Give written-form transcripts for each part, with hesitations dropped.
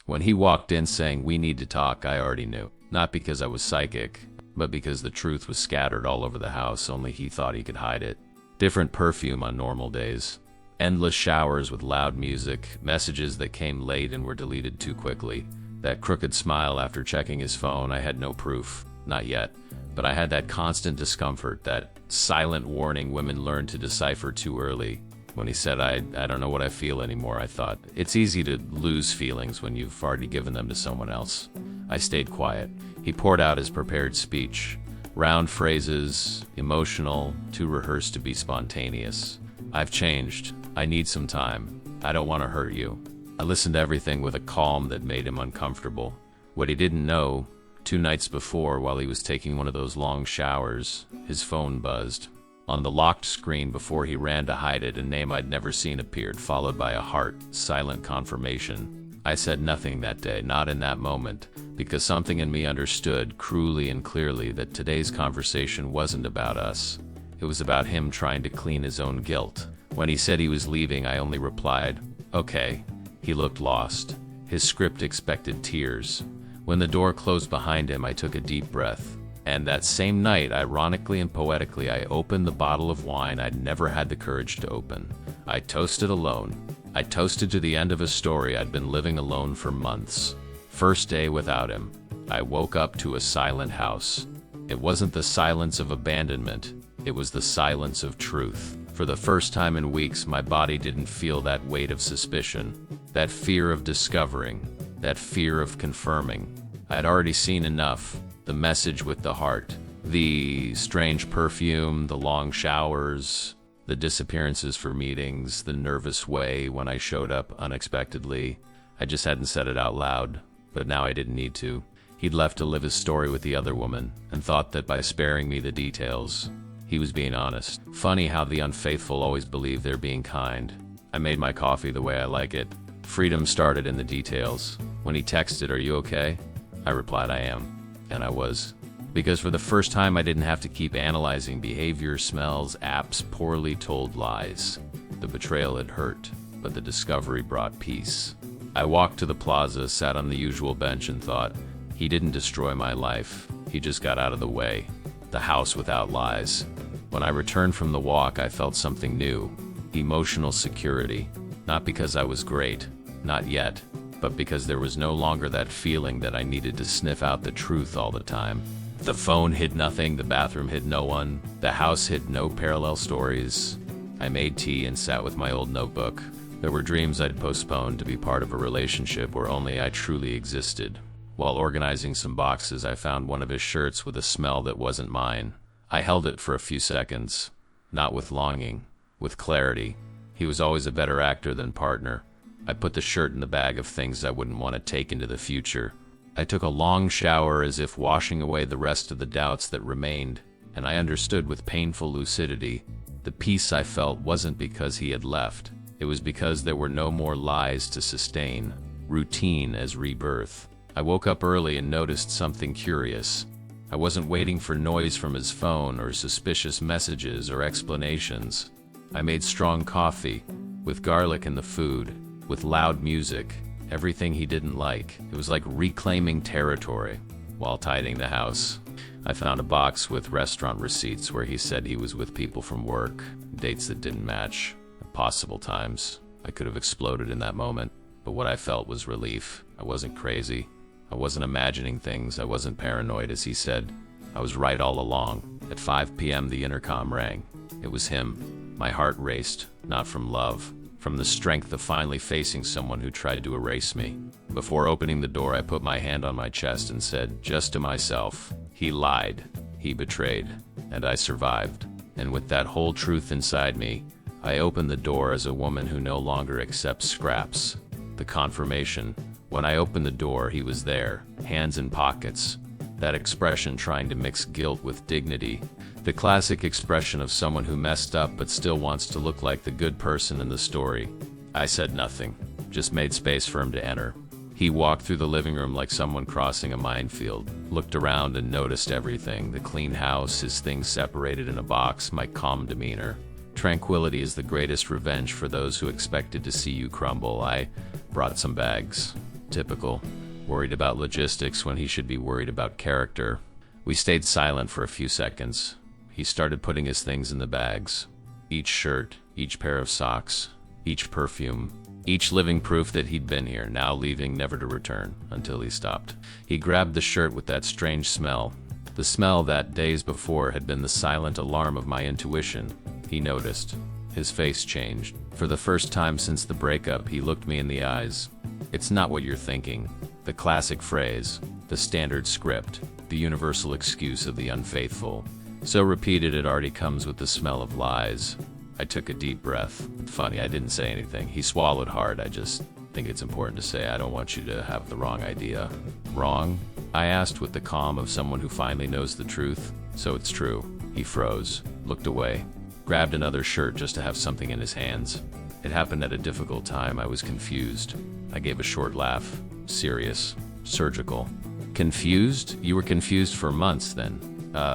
When he walked in saying we need to talk, I already knew. Not because I was psychic, but because the truth was scattered all over the house, only he thought he could hide it. Different perfume on normal days. Endless showers with loud music, messages that came late and were deleted too quickly. That crooked smile after checking his phone. I had no proof. Not yet. But I had that constant discomfort, that silent warning women learn to decipher too early. When he said, I don't know what I feel anymore, I thought, it's easy to lose feelings when you've already given them to someone else. I stayed quiet. He poured out his prepared speech. Round phrases, emotional, too rehearsed to be spontaneous. I've changed. I need some time. I don't want to hurt you. I listened to everything with a calm that made him uncomfortable. What he didn't know, 2 nights before, while he was taking one of those long showers, his phone buzzed. On the locked screen before he ran to hide it, a name I'd never seen appeared, followed by a heart, silent confirmation. I said nothing that day, not in that moment, because something in me understood cruelly and clearly that today's conversation wasn't about us. It was about him trying to clean his own guilt. When he said he was leaving, I only replied, okay. He looked lost. His script expected tears. When the door closed behind him, I took a deep breath. And that same night, ironically and poetically, I opened the bottle of wine I'd never had the courage to open. I toasted alone. I toasted to the end of a story I'd been living alone for months. First day without him. I woke up to a silent house. It wasn't the silence of abandonment. It was the silence of truth. For the first time in weeks, my body didn't feel that weight of suspicion, that fear of discovering, that fear of confirming. I had already seen enough. The message with the heart, the strange perfume, the long showers, the disappearances for meetings, the nervous way when I showed up unexpectedly. I just hadn't said it out loud, but now I didn't need to. He'd left to live his story with the other woman, and thought that by sparing me the details, he was being honest. Funny how the unfaithful always believe they're being kind. I made my coffee the way I like it. Freedom started in the details. When he texted, "Are you okay?" I replied, "I am." And I was. Because for the first time, I didn't have to keep analyzing behavior, smells, apps, poorly told lies. The betrayal had hurt, but the discovery brought peace. I walked to the plaza, sat on the usual bench, and thought, he didn't destroy my life. He just got out of the way. The house without lies. When I returned from the walk, I felt something new. Emotional security. Not because I was great. Not yet. But because there was no longer that feeling that I needed to sniff out the truth all the time. The phone hid nothing, the bathroom hid no one, the house hid no parallel stories. I made tea and sat with my old notebook. There were dreams I'd postponed to be part of a relationship where only I truly existed. While organizing some boxes, I found one of his shirts with a smell that wasn't mine. I held it for a few seconds, not with longing, with clarity. He was always a better actor than partner. I put the shirt in the bag of things I wouldn't want to take into the future. I took a long shower as if washing away the rest of the doubts that remained, and I understood with painful lucidity. The peace I felt wasn't because he had left. It was because there were no more lies to sustain, routine as rebirth. I woke up early and noticed something curious. I wasn't waiting for noise from his phone or suspicious messages or explanations. I made strong coffee, with garlic in the food, with loud music, everything he didn't like. It was like reclaiming territory. While tidying the house, I found a box with restaurant receipts where he said he was with people from work, dates that didn't match, possible times. I could have exploded in that moment, but what I felt was relief. I wasn't crazy. I wasn't imagining things. I wasn't paranoid, as he said. I was right all along. At 5 p.m. the intercom rang. It was him. My heart raced, not from love, from the strength of finally facing someone who tried to erase me. Before opening the door, I put my hand on my chest and said, just to myself, he lied, he betrayed, and I survived. And with that whole truth inside me, I opened the door as a woman who no longer accepts scraps. The confirmation. When I opened the door, he was there, hands in pockets. That expression trying to mix guilt with dignity. The classic expression of someone who messed up but still wants to look like the good person in the story. I said nothing, just made space for him to enter. He walked through the living room like someone crossing a minefield, looked around and noticed everything. The clean house, his things separated in a box, my calm demeanor. Tranquility is the greatest revenge for those who expected to see you crumble. I brought some bags. Typical. Worried about logistics when he should be worried about character. We stayed silent for a few seconds. He started putting his things in the bags. Each shirt, each pair of socks, each perfume, each living proof that he'd been here, now leaving never to return, until he stopped. He grabbed the shirt with that strange smell. The smell that, days before, had been the silent alarm of my intuition. He noticed. His face changed. For the first time since the breakup, he looked me in the eyes. "It's not what you're thinking." The classic phrase, the standard script, the universal excuse of the unfaithful. So repeated it already comes with the smell of lies. I took a deep breath. Funny, I didn't say anything. He swallowed hard. I just think it's important to say I don't want you to have the wrong idea. Wrong? I asked with the calm of someone who finally knows the truth. So it's true. He froze, looked away, grabbed another shirt just to have something in his hands. It happened at a difficult time. I was confused. I gave a short laugh. Serious. Surgical. Confused? You were confused for months then.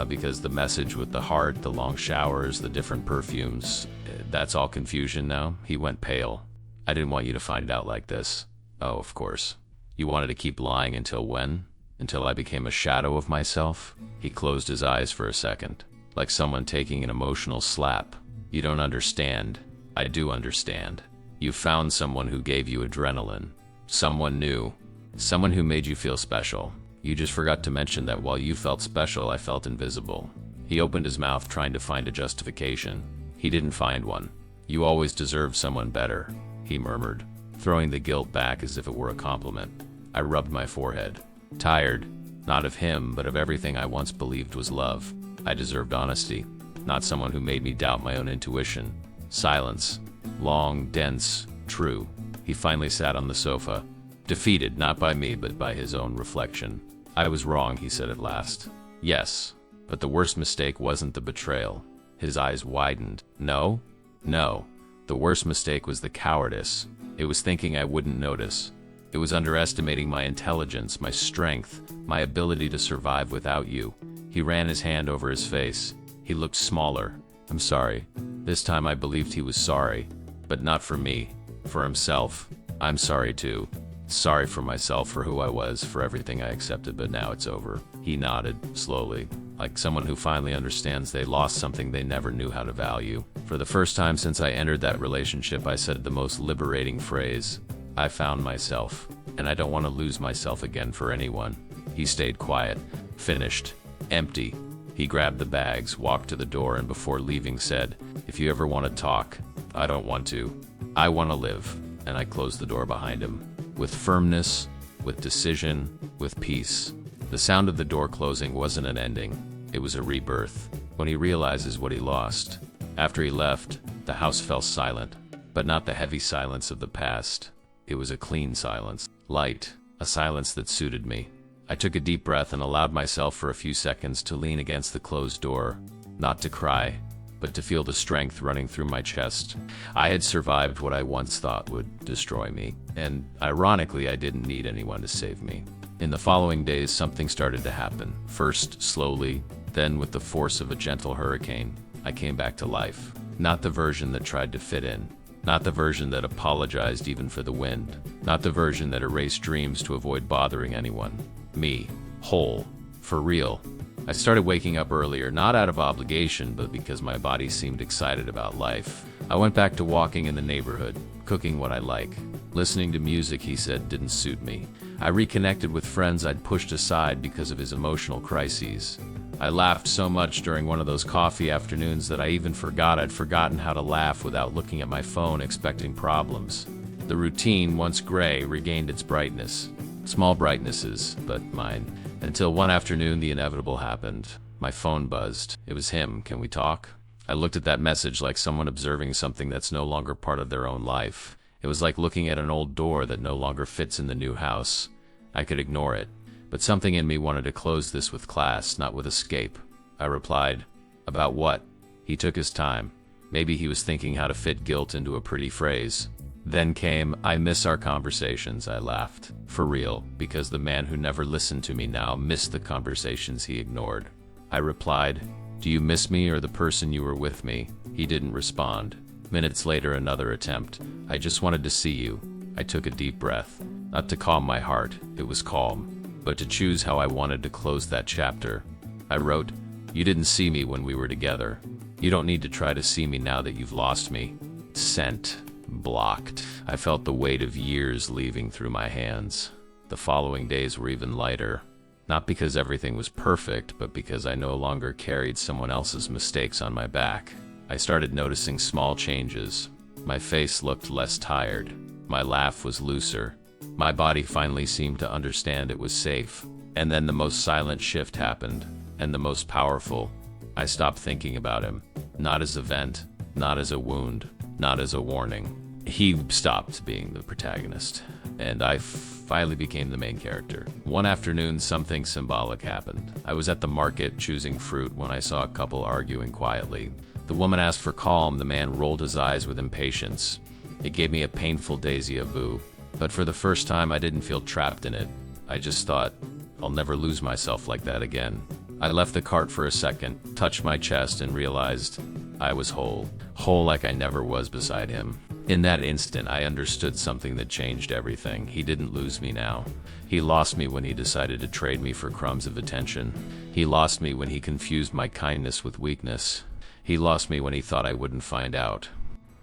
Because the message with the heart, the long showers, the different perfumes, that's all confusion now? He went pale. I didn't want you to find out like this. Oh, of course. You wanted to keep lying until when? Until I became a shadow of myself? He closed his eyes for a second, like someone taking an emotional slap. You don't understand. I do understand. You found someone who gave you adrenaline. Someone new. Someone who made you feel special. You just forgot to mention that while you felt special, I felt invisible. He opened his mouth trying to find a justification. He didn't find one. You always deserve someone better, he murmured, throwing the guilt back as if it were a compliment. I rubbed my forehead. Tired, not of him, but of everything I once believed was love. I deserved honesty, not someone who made me doubt my own intuition. Silence. Long, dense, true. He finally sat on the sofa, defeated not by me but by his own reflection. I was wrong, he said at last. Yes, but the worst mistake wasn't the betrayal. His eyes widened. No? No. The worst mistake was the cowardice. It was thinking I wouldn't notice. It was underestimating my intelligence, my strength, my ability to survive without you. He ran his hand over his face. He looked smaller. I'm sorry. This time I believed he was sorry, but not for me, for himself. I'm sorry too. Sorry for myself, for who I was, for everything I accepted, but now it's over. He nodded, slowly, like someone who finally understands they lost something they never knew how to value. For the first time since I entered that relationship, I said the most liberating phrase. I found myself, and I don't want to lose myself again for anyone. He stayed quiet, finished, empty. He grabbed the bags, walked to the door, and before leaving said, "If you ever want to talk, I don't want to. I want to live." And I closed the door behind him. With firmness, with decision, with peace. The sound of the door closing wasn't an ending. It was a rebirth. When he realizes what he lost. After he left, the house fell silent. But not the heavy silence of the past. It was a clean silence. Light. A silence that suited me. I took a deep breath and allowed myself for a few seconds to lean against the closed door. Not to cry, but to feel the strength running through my chest. I had survived what I once thought would destroy me, and ironically, I didn't need anyone to save me. In the following days, something started to happen. First, slowly, then with the force of a gentle hurricane, I came back to life. Not the version that tried to fit in. Not the version that apologized even for the wind. Not the version that erased dreams to avoid bothering anyone. Me. Whole. For real. I started waking up earlier, not out of obligation, but because my body seemed excited about life. I went back to walking in the neighborhood, cooking what I like. Listening to music, he said, didn't suit me. I reconnected with friends I'd pushed aside because of his emotional crises. I laughed so much during one of those coffee afternoons that I even forgot I'd forgotten how to laugh without looking at my phone expecting problems. The routine, once gray, regained its brightness. Small brightnesses, but mine. Until one afternoon, the inevitable happened. My phone buzzed. It was him. Can we talk? I looked at that message like someone observing something that's no longer part of their own life. It was like looking at an old door that no longer fits in the new house. I could ignore it, but something in me wanted to close this with class, not with escape. I replied, "About what?" He took his time. Maybe he was thinking how to fit guilt into a pretty phrase. Then came, "I miss our conversations," I laughed. For real, because the man who never listened to me now missed the conversations he ignored. I replied, "Do you miss me or the person you were with me?" He didn't respond. Minutes later, another attempt. "I just wanted to see you." I took a deep breath. Not to calm my heart, it was calm, but to choose how I wanted to close that chapter. I wrote, "You didn't see me when we were together. You don't need to try to see me now that you've lost me." Sent. Blocked. I felt the weight of years leaving through my hands. The following days were even lighter. Not because everything was perfect, but because I no longer carried someone else's mistakes on my back. I started noticing small changes. My face looked less tired. My laugh was looser. My body finally seemed to understand it was safe. And then the most silent shift happened, and the most powerful. I stopped thinking about him. Not as a vent, not as a wound, not as a warning. He stopped being the protagonist, and I finally became the main character. One afternoon, something symbolic happened. I was at the market choosing fruit when I saw a couple arguing quietly. The woman asked for calm, the man rolled his eyes with impatience. It gave me a painful déjà vu, but for the first time I didn't feel trapped in it. I just thought, I'll never lose myself like that again. I left the cart for a second, touched my chest, and realized I was whole. Whole like I never was beside him. In that instant, I understood something that changed everything. He didn't lose me now. He lost me when he decided to trade me for crumbs of attention. He lost me when he confused my kindness with weakness. He lost me when he thought I wouldn't find out.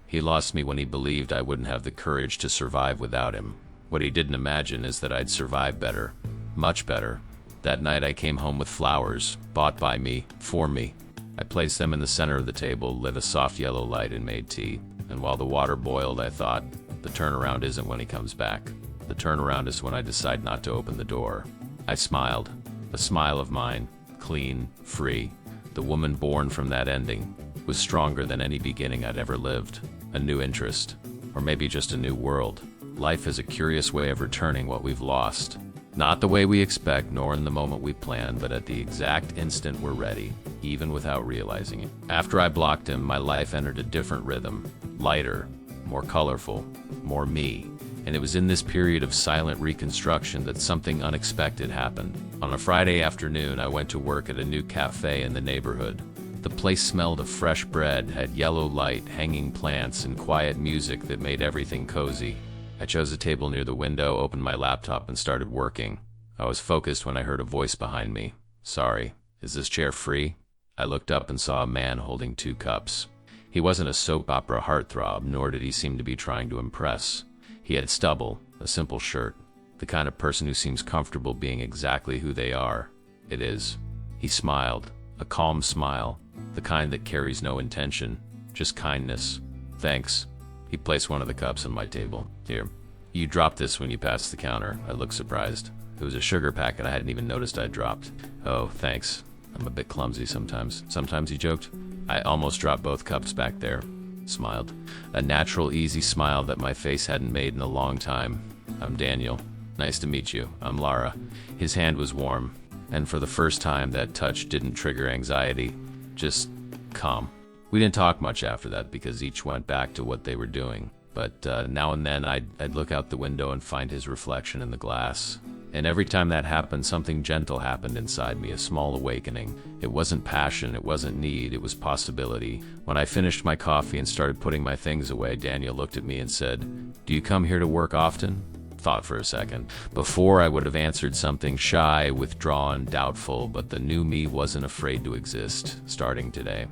He lost me when he believed I wouldn't have the courage to survive without him. What he didn't imagine is that I'd survive better. Much better. That night I came home with flowers, bought by me, for me. I placed them in the center of the table, lit a soft yellow light, and made tea. And while the water boiled, I thought, the turnaround isn't when he comes back. The turnaround is when I decide not to open the door. I smiled. A smile of mine, clean, free. The woman born from that ending was stronger than any beginning I'd ever lived. A new interest, or maybe just a new world. Life is a curious way of returning what we've lost. Not the way we expect, nor in the moment we plan, but at the exact instant we're ready, even without realizing it. After I blocked him, my life entered a different rhythm. Lighter, more colorful, more me. And it was in this period of silent reconstruction that something unexpected happened. On a Friday afternoon, I went to work at a new cafe in the neighborhood. The place smelled of fresh bread, had yellow light, hanging plants, and quiet music that made everything cozy. I chose a table near the window, opened my laptop, and started working. I was focused when I heard a voice behind me. "Sorry, is this chair free?" I looked up and saw a man holding 2 cups. He wasn't a soap opera heartthrob, nor did he seem to be trying to impress. He had stubble, a simple shirt, the kind of person who seems comfortable being exactly who they are. It is. He smiled, a calm smile, the kind that carries no intention, just kindness. "Thanks." He placed one of the cups on my table. "Here, you dropped this when you passed the counter." I looked surprised. It was a sugar packet I hadn't even noticed I'd dropped. "Oh, thanks. I'm a bit clumsy sometimes." Sometimes, he joked. I almost dropped both cups back there. Smiled. A natural, easy smile that my face hadn't made in a long time. "I'm Daniel. Nice to meet you. I'm Lara." His hand was warm, and for the first time that touch didn't trigger anxiety, just calm. We didn't talk much after that because each went back to what they were doing. But now and then I'd look out the window and find his reflection in the glass. And every time that happened, something gentle happened inside me, a small awakening. It wasn't passion, it wasn't need, it was possibility. When I finished my coffee and started putting my things away, Daniel looked at me and said, "Do you come here to work often?" Thought for a second. Before, I would have answered something shy, withdrawn, doubtful, but the new me wasn't afraid to exist, starting today.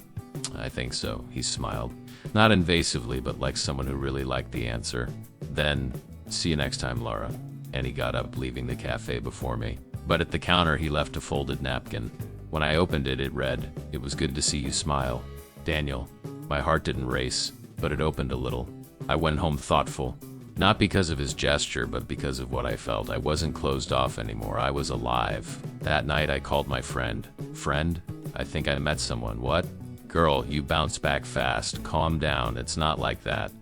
"I think so," he smiled. Not invasively, but like someone who really liked the answer. Then, "See you next time, Laura." And he got up, leaving the cafe before me. But at the counter, he left a folded napkin. When I opened it, it read, "It was good to see you smile, Daniel." My heart didn't race, but it opened a little. I went home thoughtful. Not because of his gesture, but because of what I felt. I wasn't closed off anymore. I was alive. That night, I called my friend. "Friend? I think I met someone." "What?" "Girl, you bounce back fast. Calm down. It's not like that.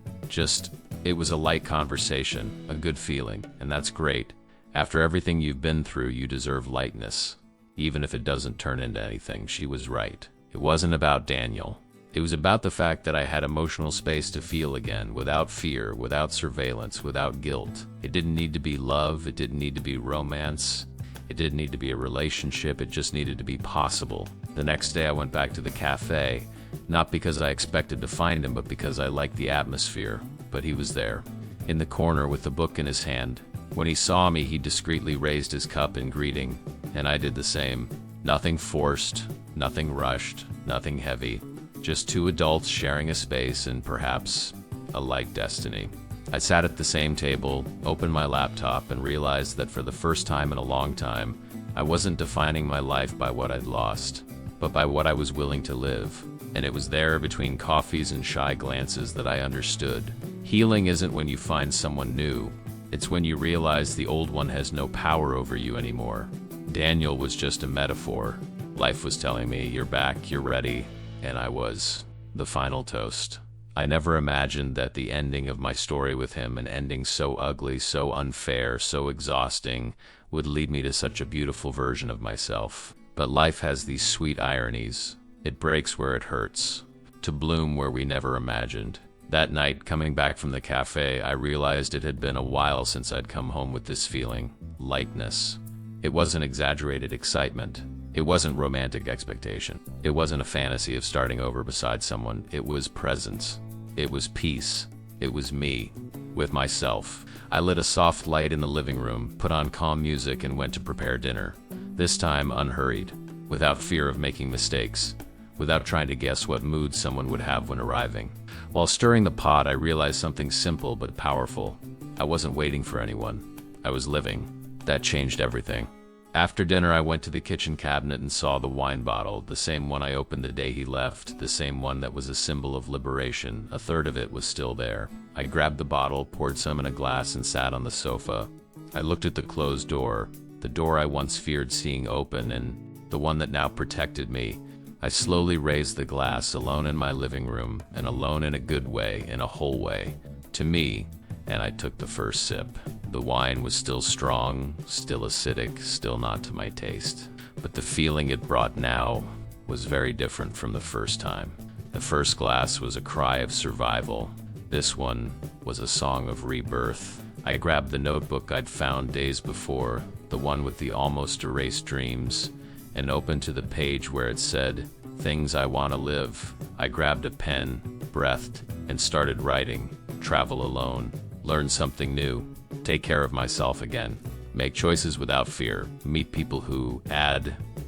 It was a light conversation, a good feeling, and that's great. After everything you've been through, you deserve lightness, even if it doesn't turn into anything." She was right. It wasn't about Daniel. It was about the fact that I had emotional space to feel again, without fear, without surveillance, without guilt. It didn't need to be love. It didn't need to be romance. It didn't need to be a relationship. It just needed to be possible. The next day, I went back to the cafe, not because I expected to find him, but because I liked the atmosphere. But he was there, in the corner with the book in his hand. When he saw me, he discreetly raised his cup in greeting, and I did the same. Nothing forced, nothing rushed, nothing heavy. Just two adults sharing a space and perhaps a like destiny. I sat at the same table, opened my laptop, and realized that for the first time in a long time, I wasn't defining my life by what I'd lost, but by what I was willing to live. And it was there, between coffees and shy glances, that I understood. Healing isn't when you find someone new. It's when you realize the old one has no power over you anymore. Daniel was just a metaphor. Life was telling me, you're back, you're ready, and I was. The final toast. I never imagined that the ending of my story with him, an ending so ugly, so unfair, so exhausting, would lead me to such a beautiful version of myself. But life has these sweet ironies. It breaks where it hurts, to bloom where we never imagined. That night, coming back from the cafe, I realized it had been a while since I'd come home with this feeling. Lightness. It wasn't exaggerated excitement. It wasn't romantic expectation. It wasn't a fantasy of starting over beside someone. It was presence. It was peace. It was me, with myself. I lit a soft light in the living room, put on calm music, and went to prepare dinner. This time unhurried, without fear of making mistakes, without trying to guess what mood someone would have when arriving. While stirring the pot, I realized something simple but powerful. I wasn't waiting for anyone. I was living. That changed everything. After dinner, I went to the kitchen cabinet and saw the wine bottle, the same one I opened the day he left, the same one that was a symbol of liberation. A third of it was still there. I grabbed the bottle, poured some in a glass, and sat on the sofa. I looked at the closed door, the door I once feared seeing open, and the one that now protected me. I slowly raised the glass, alone in my living room, and alone in a good way, in a whole way, to me, and I took the first sip. The wine was still strong, still acidic, still not to my taste. But the feeling it brought now was very different from the first time. The first glass was a cry of survival. This one was a song of rebirth. I grabbed the notebook I'd found days before, the one with the almost erased dreams, and opened to the page where it said, "Things I Want to Live." I grabbed a pen, breathed, and started writing. Travel alone. Learn something new. Take care of myself again. Make choices without fear. Meet people who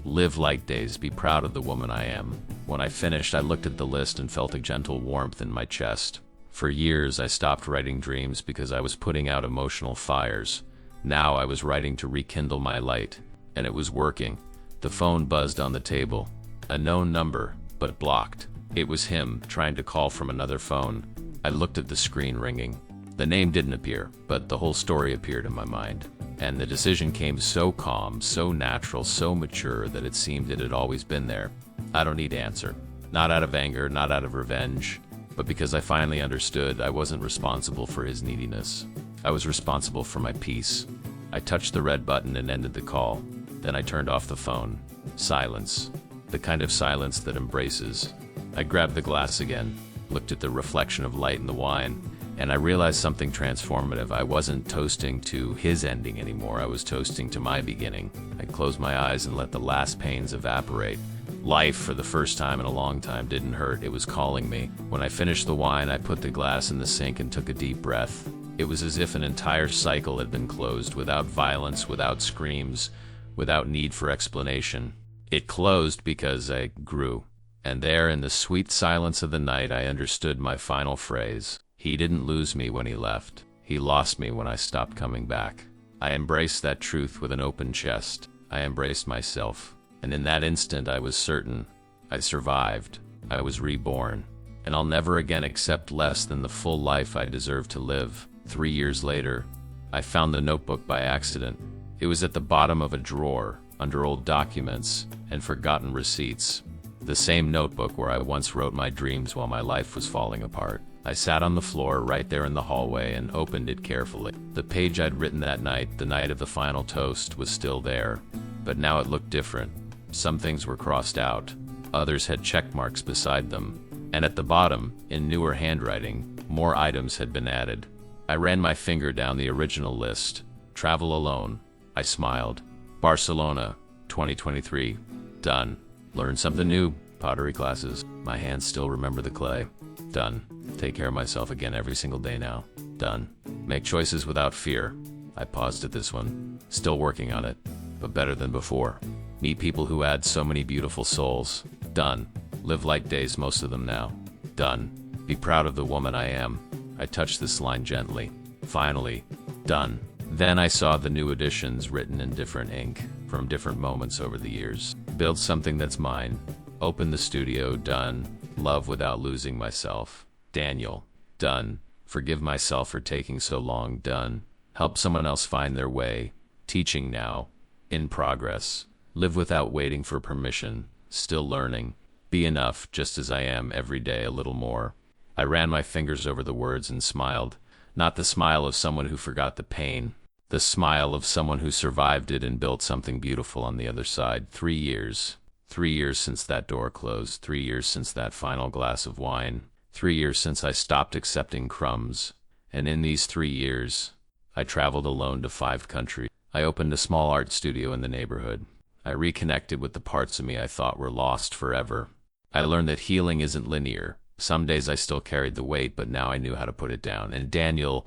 live light days. Be proud of the woman I am. When I finished, I looked at the list and felt a gentle warmth in my chest. For years, I stopped writing dreams because I was putting out emotional fires. Now I was writing to rekindle my light, and it was working. The phone buzzed on the table. A known number, but blocked. It was him, trying to call from another phone. I looked at the screen ringing. The name didn't appear, but the whole story appeared in my mind. And the decision came so calm, so natural, so mature that it seemed it had always been there. I don't need to answer. Not out of anger, not out of revenge, but because I finally understood I wasn't responsible for his neediness. I was responsible for my peace. I touched the red button and ended the call. Then I turned off the phone. Silence. The kind of silence that embraces. I grabbed the glass again, looked at the reflection of light in the wine, and I realized something transformative. I wasn't toasting to his ending anymore. I was toasting to my beginning. I closed my eyes and let the last pains evaporate. Life, for the first time in a long time, didn't hurt. It was calling me. When I finished the wine, I put the glass in the sink and took a deep breath. It was as if an entire cycle had been closed, without violence, without screams, without need for explanation. It closed because I grew. And there, in the sweet silence of the night, I understood my final phrase. He didn't lose me when he left. He lost me when I stopped coming back. I embraced that truth with an open chest. I embraced myself. And in that instant, I was certain. I survived. I was reborn. And I'll never again accept less than the full life I deserve to live. 3 years later, I found the notebook by accident. It was at the bottom of a drawer, under old documents and forgotten receipts. The same notebook where I once wrote my dreams while my life was falling apart. I sat on the floor right there in the hallway and opened it carefully. The page I'd written that night, the night of the final toast, was still there, but now it looked different. Some things were crossed out, others had check marks beside them, and at the bottom, in newer handwriting, more items had been added. I ran my finger down the original list. Travel alone. I smiled. Barcelona, 2023. Done. Learn something new. Pottery classes. My hands still remember the clay. Done. Take care of myself again every single day now. Done. Make choices without fear. I paused at this one. Still working on it, but better than before. Meet people who add so many beautiful souls. Done. Live like days, most of them now. Done. Be proud of the woman I am. I touched this line gently. Finally. Done. Then I saw the new additions written in different ink, from different moments over the years. Build something that's mine. Open the studio. Done. Love without losing myself. Daniel. Done. Forgive myself for taking so long. Done. Help someone else find their way. Teaching now. In progress. Live without waiting for permission. Still learning. Be enough, just as I am, every day a little more. I ran my fingers over the words and smiled. Not the smile of someone who forgot the pain. The smile of someone who survived it and built something beautiful on the other side. 3 years. 3 years since that door closed. 3 years since that final glass of wine. 3 years since I stopped accepting crumbs. And in these 3 years, I traveled alone to 5 countries. I opened a small art studio in the neighborhood. I reconnected with the parts of me I thought were lost forever. I learned that healing isn't linear. Some days I still carried the weight, but now I knew how to put it down. And Daniel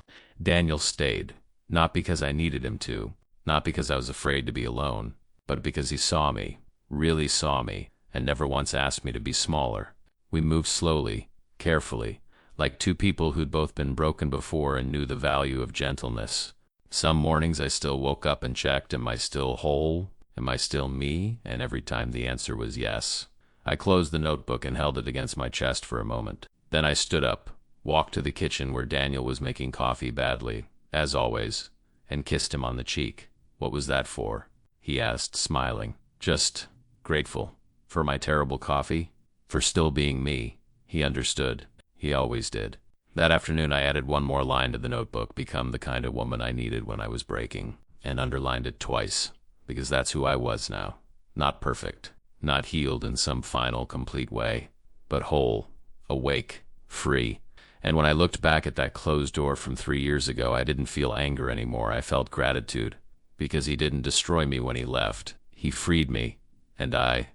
stayed. Not because I needed him to, not because I was afraid to be alone, but because he saw me, really saw me, and never once asked me to be smaller. We moved slowly, carefully, like two people who'd both been broken before and knew the value of gentleness. Some mornings I still woke up and checked, am I still whole? Am I still me? And every time the answer was yes. I closed the notebook and held it against my chest for a moment. Then I stood up, walked to the kitchen where Daniel was making coffee badly, as always, and kissed him on the cheek. What was that for? He asked, smiling. Just grateful. For my terrible coffee? For still being me. He understood. He always did. That afternoon I added one more line to the notebook, become the kind of woman I needed when I was breaking, and underlined it twice, because that's who I was now. Not perfect, not healed in some final, complete way, but whole, awake, free. And when I looked back at that closed door from 3 years ago, I didn't feel anger anymore. I felt gratitude, because he didn't destroy me when he left. He freed me, and I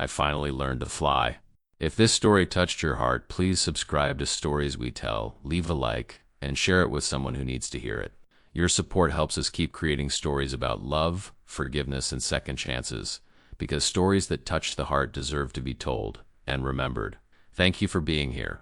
finally learned to fly. If this story touched your heart, please subscribe to Stories We Tell, leave a like, and share it with someone who needs to hear it. Your support helps us keep creating stories about love, forgiveness, and second chances, because stories that touch the heart deserve to be told and remembered. Thank you for being here.